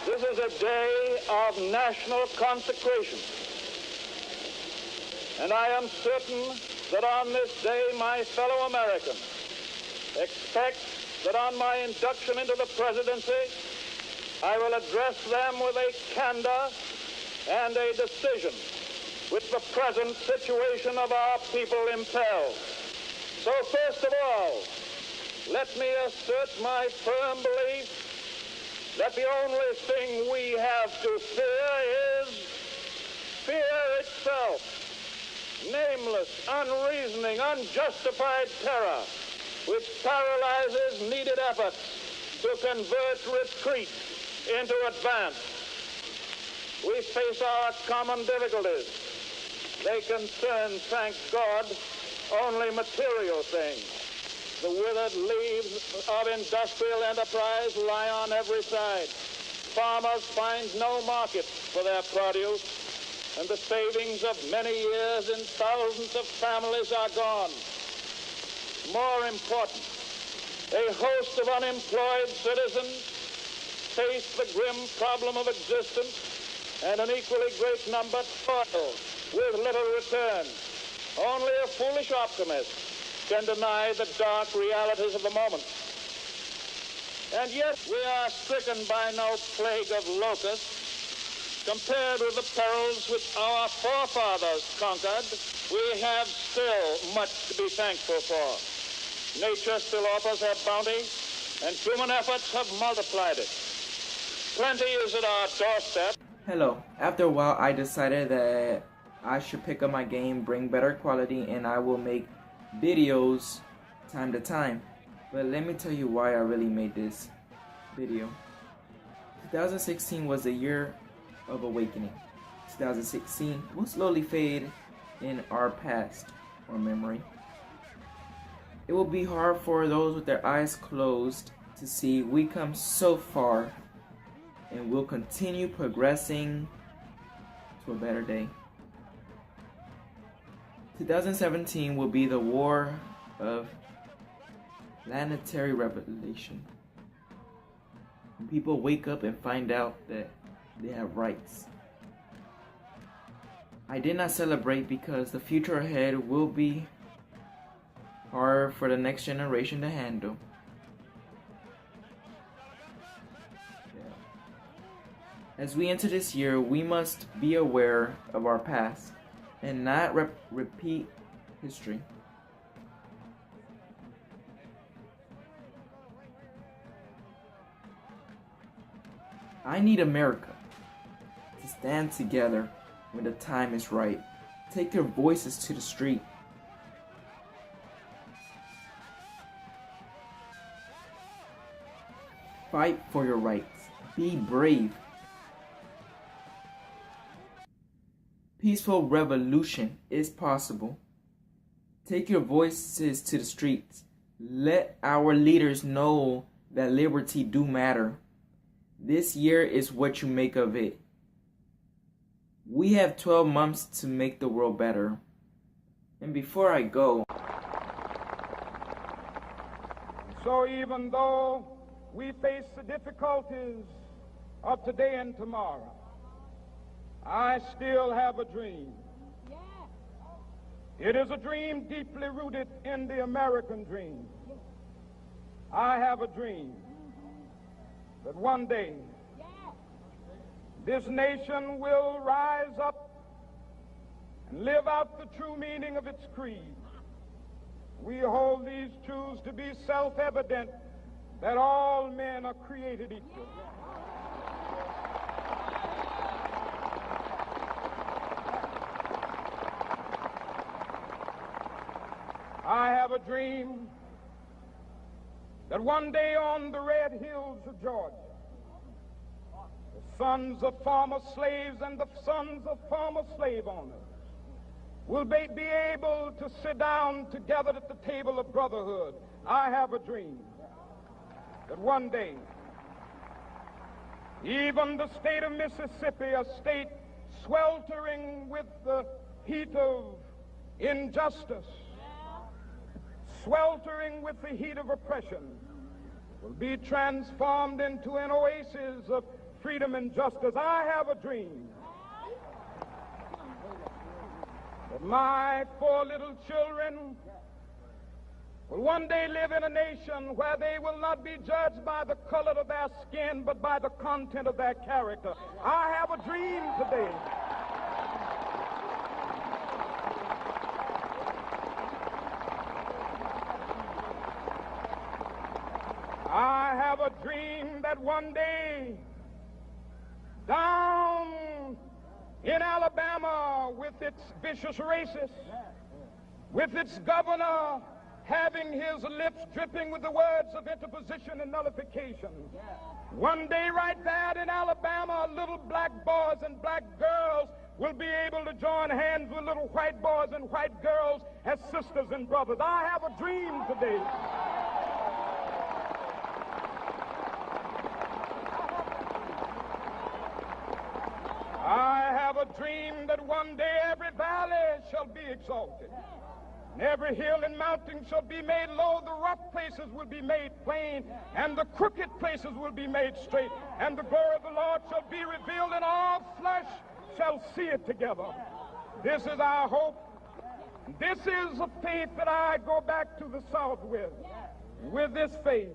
This is a day of national consecration. And I am certain that on this day, my fellow Americans expect that on my induction into the presidency, I will address them with a candor and a decision which the present situation of our people impels. So first of all, let me assert my firm belief that the only thing we have to fear is fear itself. Nameless, unreasoning, unjustified terror which paralyzes needed efforts to convert retreat into advance. We face our common difficulties. They concern, thank God, only material things. The withered leaves of industrial enterprise lie on every side. Farmers find no market for their produce, and the savings of many years in thousands of families are gone. More important, a host of unemployed citizens face the grim problem of existence, and an equally great number toil with little return. Only a foolish optimist can deny the dark realities of the moment. And yet we are stricken by no plague of locusts. Compared with the perils which our forefathers conquered, we have still much to be thankful for. Nature still offers her bounty, and human efforts have multiplied it. Plenty is at our doorstep. Hello. After a while, I decided that I should pick up my game, bring better quality, and I will make videos time to time. But let me tell you why I really made this video. 2016 was the year of awakening. 2016 will slowly fade in our past or memory. It will be hard for those with their eyes closed to see we come so far and will continue progressing to a better day. 2017 will be the war of planetary revelation. When people wake up and find out that they have rights. I did not celebrate because the future ahead will be hard for the next generation to handle. As we enter this year, we must be aware of our past and not repeat history. I need America to stand together when the time is right. Take your voices to the street. Fight for your rights. Be brave. Peaceful revolution is possible. Take your voices to the streets. Let our leaders know that liberty do matter. This year is what you make of it. We have 12 months to make the world better. And before I go, so even though we face the difficulties of today and tomorrow, I still have a dream. It is a dream deeply rooted in the American dream. I have a dream that one day this nation will rise up and live out the true meaning of its creed. We hold these truths to be self-evident, that all men are created equal. I have a dream that one day on the red hills of Georgia, the sons of former slaves and the sons of former slave owners will be able to sit down together at the table of brotherhood. I have a dream that one day even the state of Mississippi, a state sweltering with the heat of injustice, sweltering with the heat of oppression, will be transformed into an oasis of freedom and justice. I have a dream that my 4 little children will one day live in a nation where they will not be judged by the color of their skin, but by the content of their character. I have a dream today. I have a dream that one day down in Alabama, with its vicious racists, with its governor having his lips dripping with the words of interposition and nullification. One day right there in Alabama, little black boys and black girls will be able to join hands with little white boys and white girls as sisters and brothers. I have a dream today. I have a dream that one day every valley shall be exalted, and every hill and mountain shall be made low. The rough places will be made plain, and the crooked places will be made straight. And the glory of the Lord shall be revealed, and all flesh shall see it together. This is our hope. This is a faith that I go back to the South with. With this faith,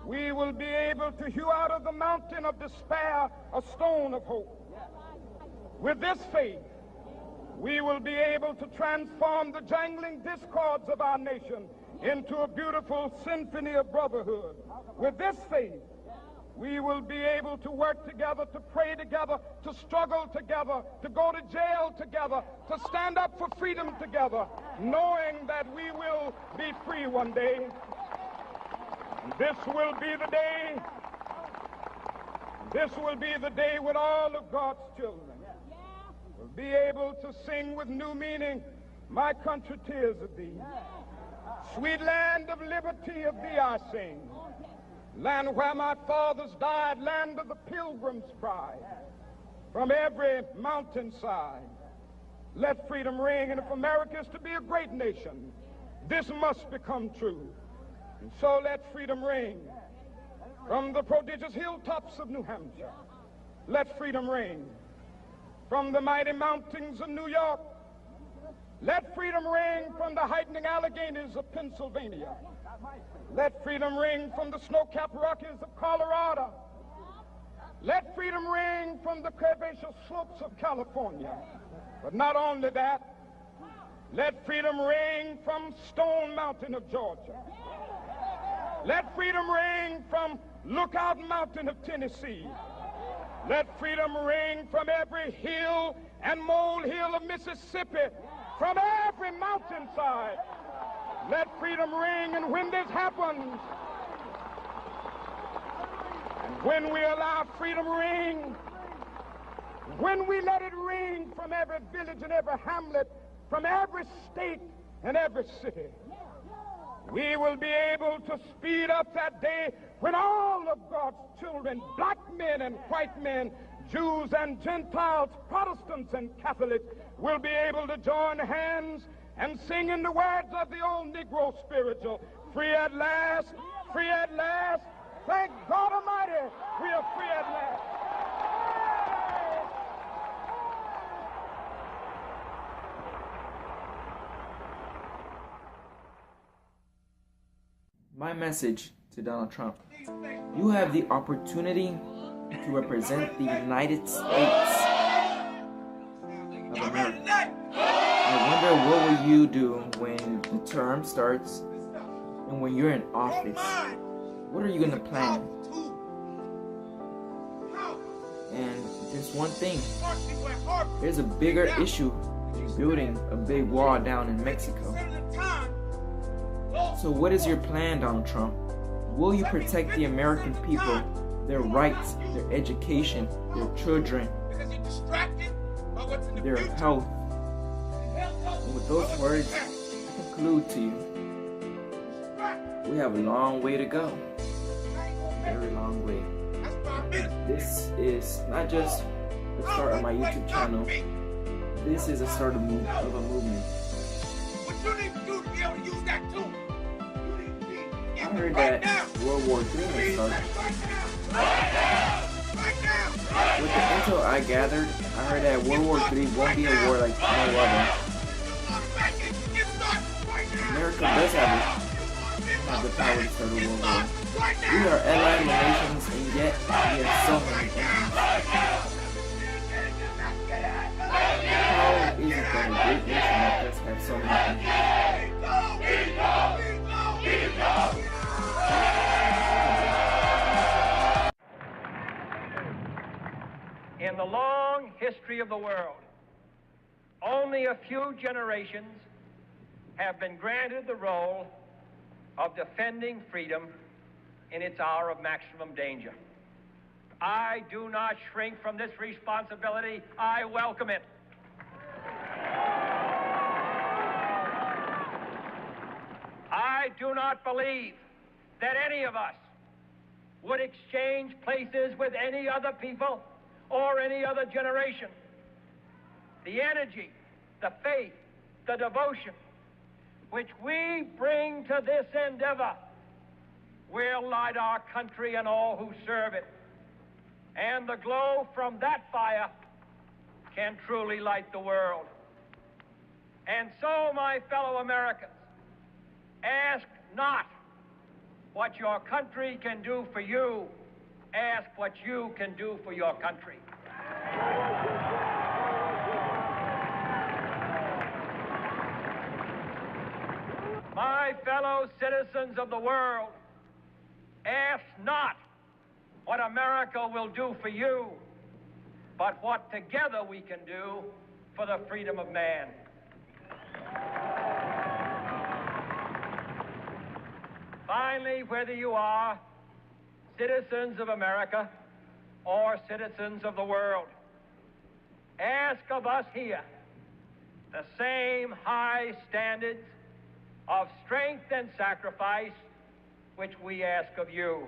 we will be able to hew out of the mountain of despair a stone of hope. With this faith, we will be able to transform the jangling discords of our nation into a beautiful symphony of brotherhood. With this faith, we will be able to work together, to pray together, to struggle together, to go to jail together, to stand up for freedom together, knowing that we will be free one day. This will be the day. This will be the day when all of God's children will be able to sing with new meaning, my country, tears of thee. Sweet land of liberty, of thee I sing. Land where my fathers died, land of the pilgrim's pride. From every mountainside, let freedom ring. And if America is to be a great nation, this must become true. And so let freedom ring. From the prodigious hilltops of New Hampshire, let freedom ring. From the mighty mountains of New York, let freedom ring. From the heightening Alleghenies of Pennsylvania, let freedom ring. From the snow-capped Rockies of Colorado, let freedom ring. From the curvaceous slopes of California. But not only that, let freedom ring from Stone Mountain of Georgia. Let freedom ring from Lookout Mountain of Tennessee. Let freedom ring from every hill and molehill of Mississippi, from every mountainside. Let freedom ring, and when this happens, and when we allow freedom ring, when we let it ring from every village and every hamlet, from every state and every city, we will be able to speed up that day when all of God's children, black men and white men, Jews and Gentiles, Protestants and Catholics, will be able to join hands and sing in the words of the old Negro spiritual, free at last, free at last. Thank God Almighty, we are free at last. My message to Donald Trump: you have the opportunity to represent the United States of America. I wonder what will you do when the term starts and when you're in office. What are you going to plan? And just one thing, there's a bigger issue in building a big wall down in Mexico. So what is your plan, Donald Trump? Will you protect the American people, their rights, their education, their children, their health? And with those words, I conclude to you, we have a long way to go. A very long way. This is not just the start of my YouTube channel. This is the start of a movement. I heard that World War III has started. until I gathered, I heard that World War III won't be a war like no other. America does have the power to start a world war. We are allied nations, and yet we have so many enemies. How is it that a great nation like us has so many enemies? In the long history of the world, only a few generations have been granted the role of defending freedom in its hour of maximum danger. I do not shrink from this responsibility. I welcome it. I do not believe that any of us would exchange places with any other people or any other generation. The energy, the faith, the devotion which we bring to this endeavor will light our country and all who serve it. And the glow from that fire can truly light the world. And so, my fellow Americans, ask not what your country can do for you. Ask what you can do for your country. My fellow citizens of the world, ask not what America will do for you, but what together we can do for the freedom of man. Finally, whether you are citizens of America or citizens of the world, ask of us here the same high standards of strength and sacrifice which we ask of you.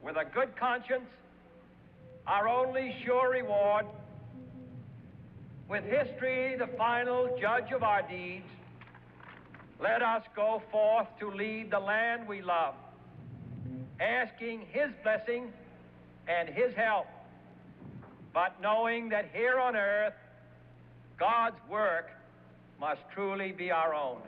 With a good conscience, our only sure reward, with history the final judge of our deeds, let us go forth to lead the land we love, asking his blessing and his help, but knowing that here on earth, God's work must truly be our own.